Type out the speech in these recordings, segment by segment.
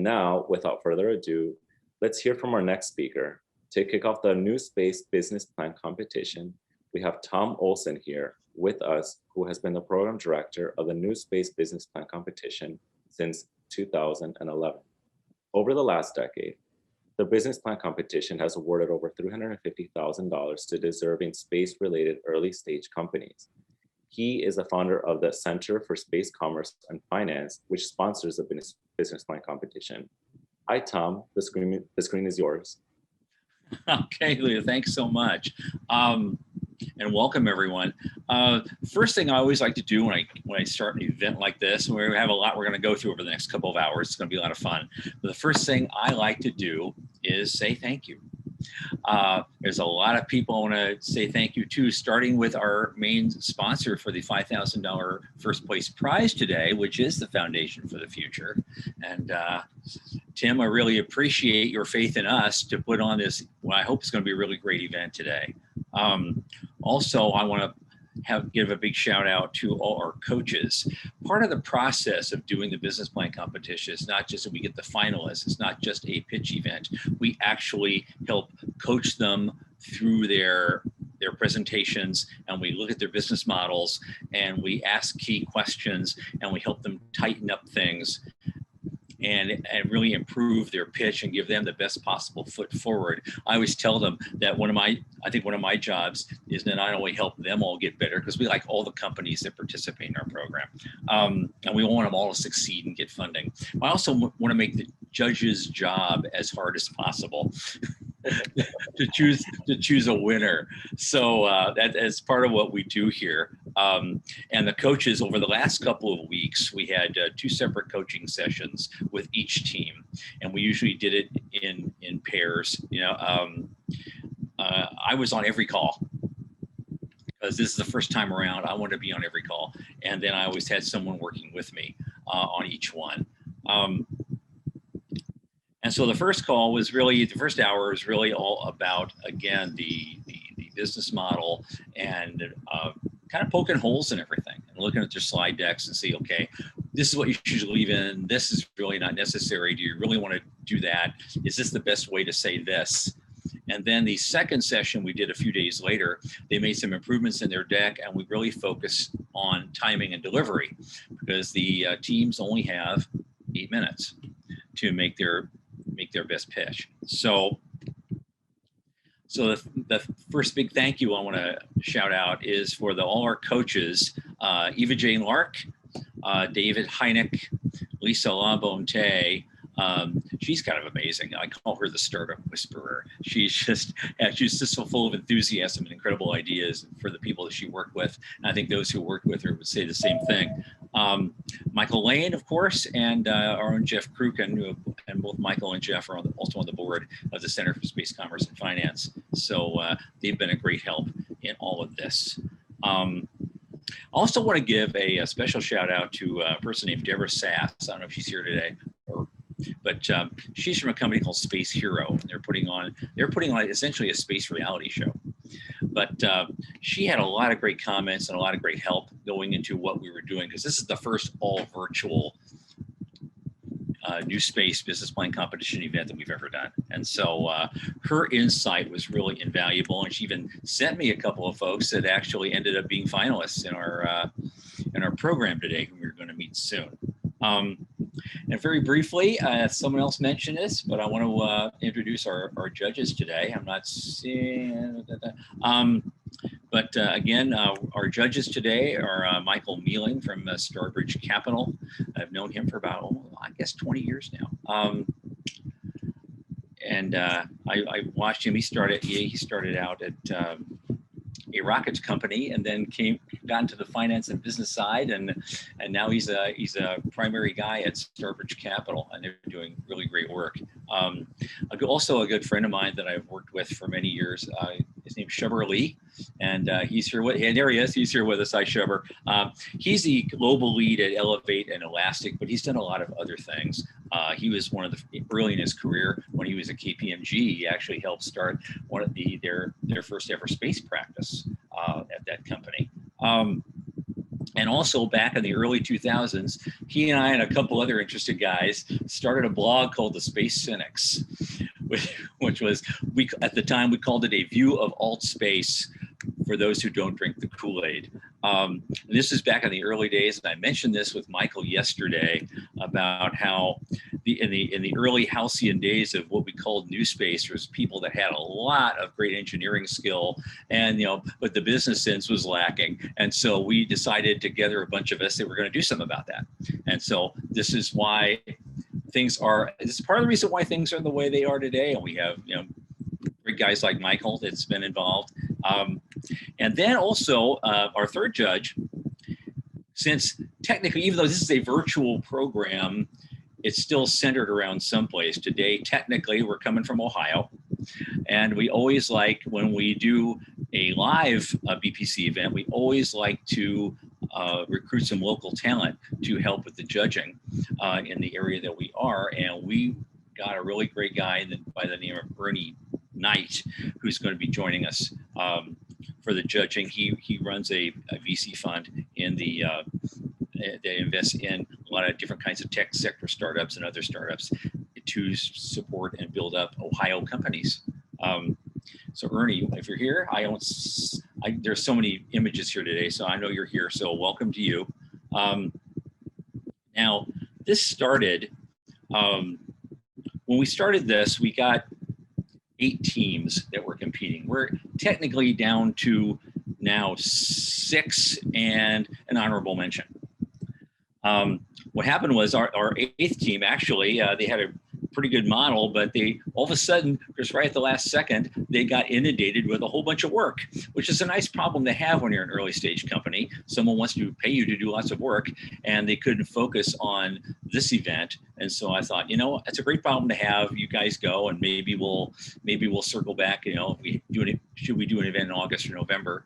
now, without further ado, let's hear from our next speaker. To kick off the NewSpace Business Plan Competition, we have Tom Olson here with us, who has been the program director of the NewSpace Business Plan Competition since 2011. Over the last decade, the Business Plan Competition has awarded over $350,000 to deserving space-related early-stage companies. He is the founder of the Center for Space Commerce and Finance, which sponsors the Business Plan Competition. Hi, Tom. The screen is yours. Okay, Leah, thanks so much. And welcome, everyone. First thing I always like to do when I start an event like this, and we have a lot we're going to go through over the next couple of hours, it's going to be a lot of fun. But the first thing I like to do is say thank you. There's a lot of people I want to say thank you to, starting with our main sponsor for the $5,000 first place prize today, which is the Foundation for the Future. And Tim, I really appreciate your faith in us to put on this, what I hope is going to be a really great event today. Also, I want to give a big shout out to all our coaches. Part of the process of doing the business plan competition is not just that we get the finalists, it's not just a pitch event. We actually help coach them through their presentations, and we look at their business models, and we ask key questions, and we help them tighten up things and really improve their pitch and give them the best possible foot forward. I always tell them that I think one of my jobs is to not only help them all get better, because we like all the companies that participate in our program, and we want them all to succeed and get funding. I also want to make the judge's job as hard as possible to choose a winner. So that is part of what we do here. And the coaches, over the last couple of weeks, we had 2 separate coaching sessions with each team, and we usually did it in pairs. I was on every call because this is the first time around. I wanted to be on every call, and then I always had someone working with me on each one. And so the first call was really, the first hour was really all about, again, the business model and kind of poking holes in everything and looking at their slide decks and see, okay, this is what you should leave in. This is really not necessary. Do you really want to do that? Is this the best way to say this? And then the second session we did a few days later, they made some improvements in their deck, and we really focused on timing and delivery, because the teams only have 8 minutes to make their best pitch. So the first big thank you I want to shout out is for all our coaches, Eva Jane Lark, David Heineck, Lisa Labonte. She's kind of amazing. I call her the startup whisperer. She's just so full of enthusiasm and incredible ideas for the people that she worked with. And I think those who worked with her would say the same thing. Michael Lane, of course, and our own Jeff Kruken, and both Michael and Jeff are also on the board of the Center for Space Commerce and Finance. So they've been a great help in all of this. I also want to give a special shout out to a person named Deborah Sass. I don't know if she's here today, but she's from a company called Space Hero, and they're putting on essentially a space reality show. But she had a lot of great comments and a lot of great help going into what we were doing, because this is the first all virtual NewSpace Business Plan Competition event that we've ever done. And so her insight was really invaluable, and she even sent me a couple of folks that actually ended up being finalists in our program today, who we're going to meet soon. And very briefly, someone else mentioned this, but I want to introduce our judges today. I'm not seeing, but again, our judges today are Michael Mealing from Starbridge Capital. I've known him for about, I guess, 20 years now. And I watched him. He started out at a rockets company, and then got into the finance and business side, and now he's a primary guy at Starbridge Capital, and they're doing really great work. Also a good friend of mine that I've worked with for many years. His name's Shubber Ali, and he's here with, and there he is. He's here with us. Hi, Shubber. He's the global lead at Elevate and Elastic, but he's done a lot of other things. He was one of the early in his career when he was at KPMG. He actually helped start one of their first ever space practice at that company. And also back in the early 2000s, he and I and a couple other interested guys started a blog called The Space Cynics, which was, at the time we called it a view of alt space for those who don't drink the Kool-Aid. This is back in the early days, and I mentioned this with Michael yesterday about how in the early halcyon days of what we called NewSpace, there was people that had a lot of great engineering skill, and but the business sense was lacking. And so we decided together, a bunch of us, that we're going to do something about that. And so this is why this is part of the reason why things are the way they are today. And we have great guys like Michael that's been involved. And then also our third judge, since technically, even though this is a virtual program, it's still centered around someplace. Today, technically, we're coming from Ohio. And we always like, when we do a live BPC event, we always like to recruit some local talent to help with the judging in the area that we are. And we got a really great guy by the name of Ernie Knight, who's going to be joining us for the judging. He runs a VC fund in that invests in a lot of different kinds of tech sector startups and other startups to support and build up Ohio companies. So Ernie, if you're here, there's so many images here today, so I know you're here. So welcome to you. Now, this started, when we started this, we got 8 teams that were competing. We're technically down to now 6 and an honorable mention. What happened was our 8th team, actually, they had a pretty good model, but they all of a sudden, just right at the last second, they got inundated with a whole bunch of work, which is a nice problem to have when you're an early stage company. Someone wants to pay you to do lots of work, and they couldn't focus on this event. And so I thought, that's a great problem to have. You guys go, and maybe we'll circle back. Should we do an event in August or November?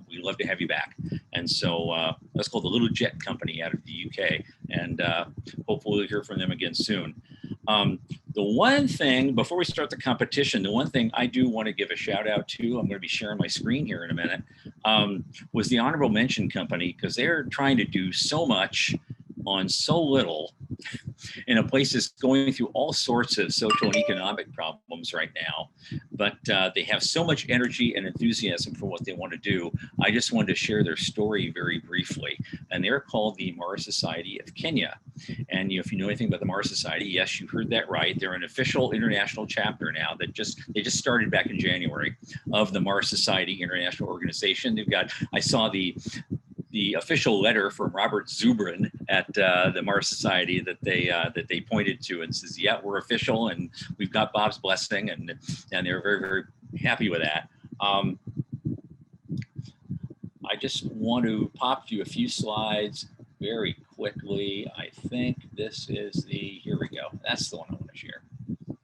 We'd love to have you back. And so that's called the Little Jet Company out of the UK, and hopefully we'll hear from them again soon. The one thing, before we start the competition, the one thing I do want to give a shout out to, I'm going to be sharing my screen here in a minute, was the Honorable Mention Company, because they're trying to do so much on so little in a place that's going through all sorts of social and economic problems right now. But they have so much energy and enthusiasm for what they want to do. I just wanted to share their story very briefly. And they're called the Mars Society of Kenya. And if you know anything about the Mars Society, yes, you heard that right. They're an official international chapter now they just started back in January of the Mars Society International Organization. I saw the official letter from Robert Zubrin at the Mars Society that they pointed to and says, yeah, we're official and we've got Bob's blessing, and they're very, very happy with that. I just want to pop you a few slides very quickly. I think this is here we go. That's the one I want to share.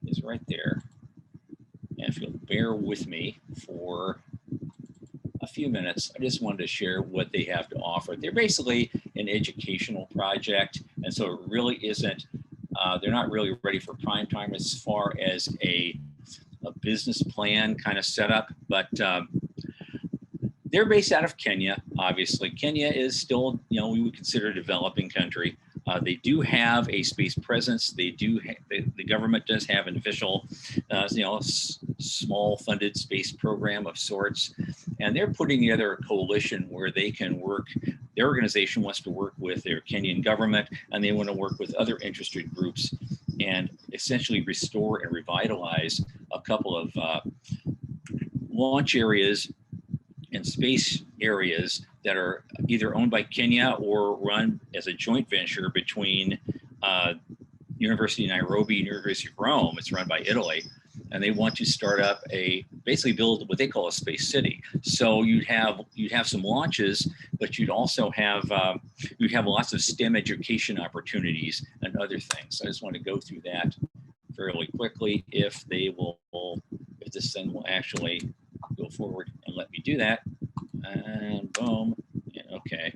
It's right there. And if you'll bear with me for a few minutes, I just wanted to share what they have to offer. They're basically an educational project, and so it really isn't, they're not really ready for prime time as far as a business plan kind of setup, but they're based out of Kenya. Obviously, Kenya is still, we would consider a developing country. They do have a space presence. They do. The government does have an official, small funded space program of sorts, and they're putting together a coalition where they can work. Their organization wants to work with their Kenyan government, and they want to work with other interested groups, and essentially restore and revitalize a couple of launch areas and space areas that are either owned by Kenya or run as a joint venture between University of Nairobi and University of Rome. It's run by Italy, and they want to start up basically build what they call a space city. So you'd have some launches, but you'd also have lots of STEM education opportunities and other things. So I just want to go through that fairly quickly if this thing will actually go forward and let me do that. And boom. And okay.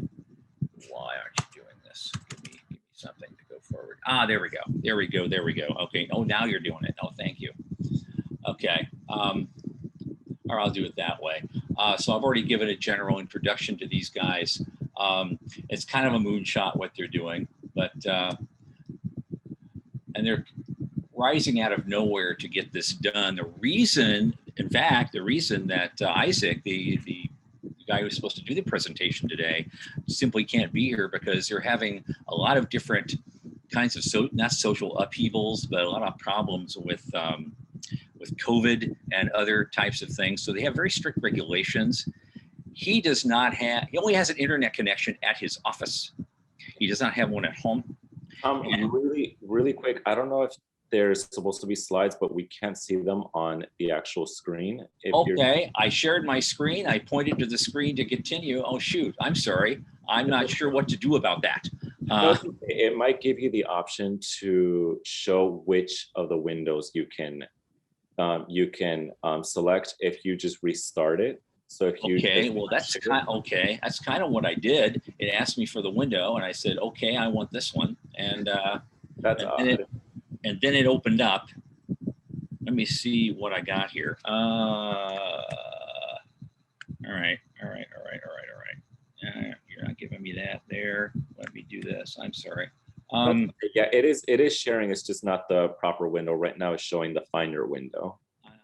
Why aren't you doing this? Give me something to go forward. There we go. Okay. Oh, now you're doing it. Oh, thank you. Okay. Or I'll do it that way. So I've already given a general introduction to these guys. It's kind of a moonshot what they're doing, but and they're rising out of nowhere to get this done. The reason, in fact, the reason that Isaac, the guy who's supposed to do the presentation today, simply can't be here because they're having a lot of different kinds of not social upheavals, but a lot of problems with COVID and other types of things. So they have very strict regulations. He does not have, he only has an internet connection at his office. He does not have one at home. Really quick, I don't know if there's supposed to be slides, but we can't see them on the actual screen. Okay, I shared my screen. I pointed to the screen to continue. Oh, shoot, I'm sorry. I'm not sure what to do about that. It might give you the option to show which of the windows you can select if you just restart it. So if you that's kind of what I did. It asked me for the window, and I said, okay, I want this one, and that's odd. And then it opened up. Let me see what I got here. All right. You're not giving me that there. Let me do this. I'm sorry. Yeah, it is sharing. It's just not the proper window. Right now it's showing the Finder window.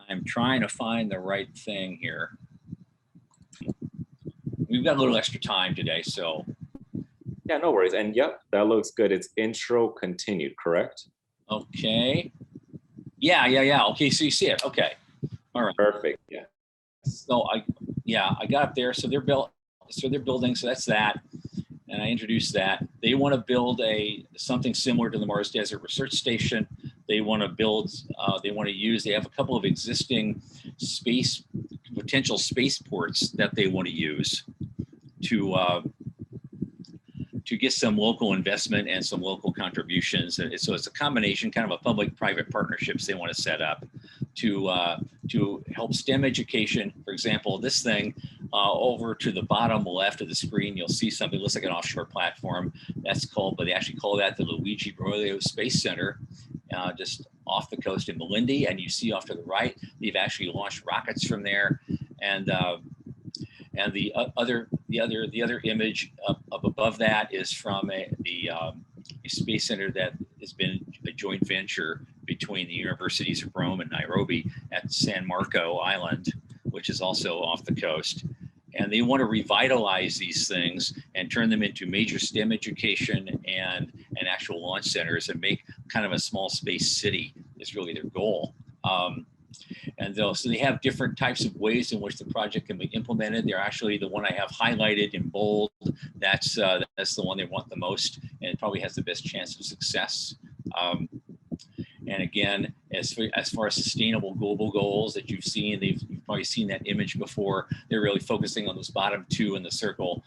I'm trying to find the right thing here. We've got a little extra time today, so. Yeah, no worries. And yep, that looks good. It's intro continued, correct? Okay. Yeah. Okay, so you see it. Okay. All right. Perfect. Yeah. So I got up there. So they're building. So that's that. And I introduced that. They want to build something similar to the Mars Desert Research Station. They want to build. They have a couple of existing potential spaceports that they want to use to get some local investment and some local contributions. And so it's a combination, kind of a public-private partnerships they want to set up to help STEM education. For example, this thing over to the bottom left of the screen, you'll see something that looks like an offshore platform. But they actually call that the Luigi Broglio Space Center, just off the coast in Malindi. And you see off to the right, they've actually launched rockets from there. And the other image up above that is from a space center that has been a joint venture between the universities of Rome and Nairobi at San Marco Island, which is also off the coast. And they want to revitalize these things and turn them into major STEM education and actual launch centers and make kind of a small space city is really their goal. So they have different types of ways in which the project can be implemented. They're actually the one I have highlighted in bold. That's the one they want the most, and it probably has the best chance of success. And again, as far as sustainable global goals that you've seen, you've probably seen that image before. They're really focusing on those bottom two in the circle,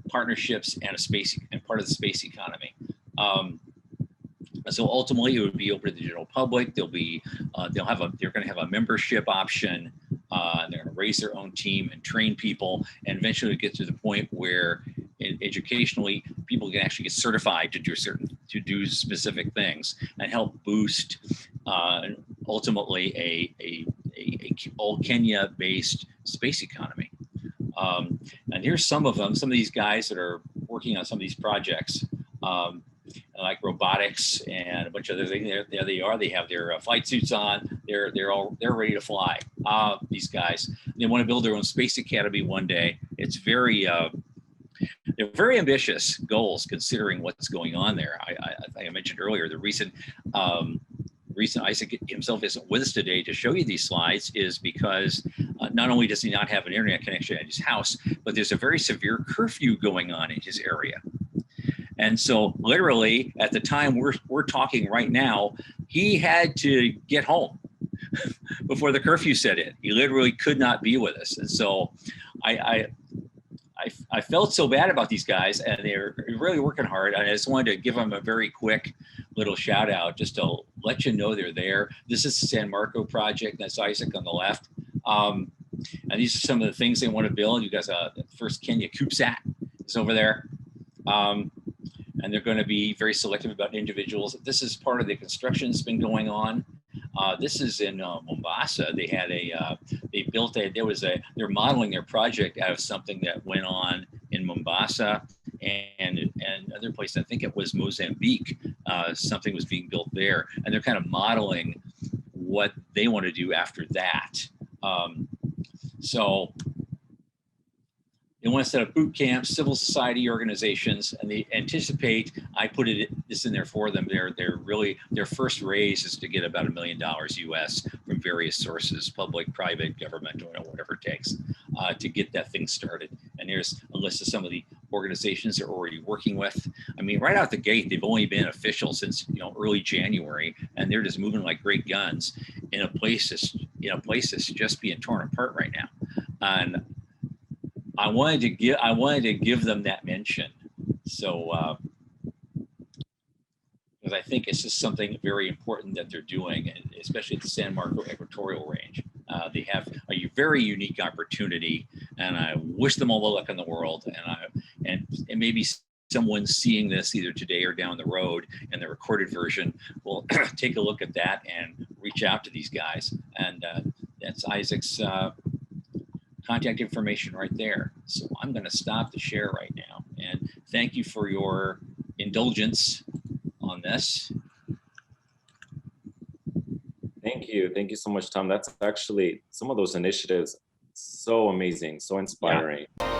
partnerships and part of the space economy. So ultimately, it would be open to the general public. They're going to have a membership option. They're going to raise their own team and train people, and eventually get to the point where, educationally, people can actually get certified to do specific things and help boost ultimately a all Kenya-based space economy. And here's some of them. Some of these guys that are working on some of these projects. Like robotics and a bunch of other things. There they are. They have their flight suits on. They're ready to fly. These guys. They want to build their own space academy one day. It's they're very ambitious goals considering what's going on there. I mentioned earlier the reason Isaac himself isn't with us today to show you these slides is because not only does he not have an internet connection at his house, but there's a very severe curfew going on in his area. And so literally at the time we're talking right now, he had to get home before the curfew set in. He literally could not be with us. And so I felt so bad about these guys, and they're really working hard. And I just wanted to give them a very quick little shout out just to let you know they're there. This is the San Marco project. That's Isaac on the left. And these are some of the things they want to build. You guys, the first Kenya CubeSat is over there. And they're going to be very selective about individuals. This is part of the construction that's been going on. This is in Mombasa. They had they're modeling their project out of something that went on in in Mombasa and other places. I think it was Mozambique. Something was being built there, and they're kind of modeling what they want to do after that. So they want to set up boot camps, civil society organizations, and they anticipate, I put this in there for them, their first raise is to get about $1 million US from various sources, public, private, government, or whatever it takes, to get that thing started. And there's a list of some of the organizations they're already working with. I mean, right out the gate, they've only been official since early January, and they're just moving like great guns in a place that's just being torn apart right now. And I wanted to give them that mention. So, because I think it's just something very important that they're doing, and especially at the San Marco Equatorial Range. They have a very unique opportunity, and I wish them all the luck in the world. And maybe someone seeing this either today or down the road in the recorded version will take a look at that and reach out to these guys. And that's Isaac's contact information right there. So I'm going to stop the share right now, and thank you for your indulgence on this. Thank you so much, Tom. That's actually some of those initiatives, so amazing, so inspiring. Yeah.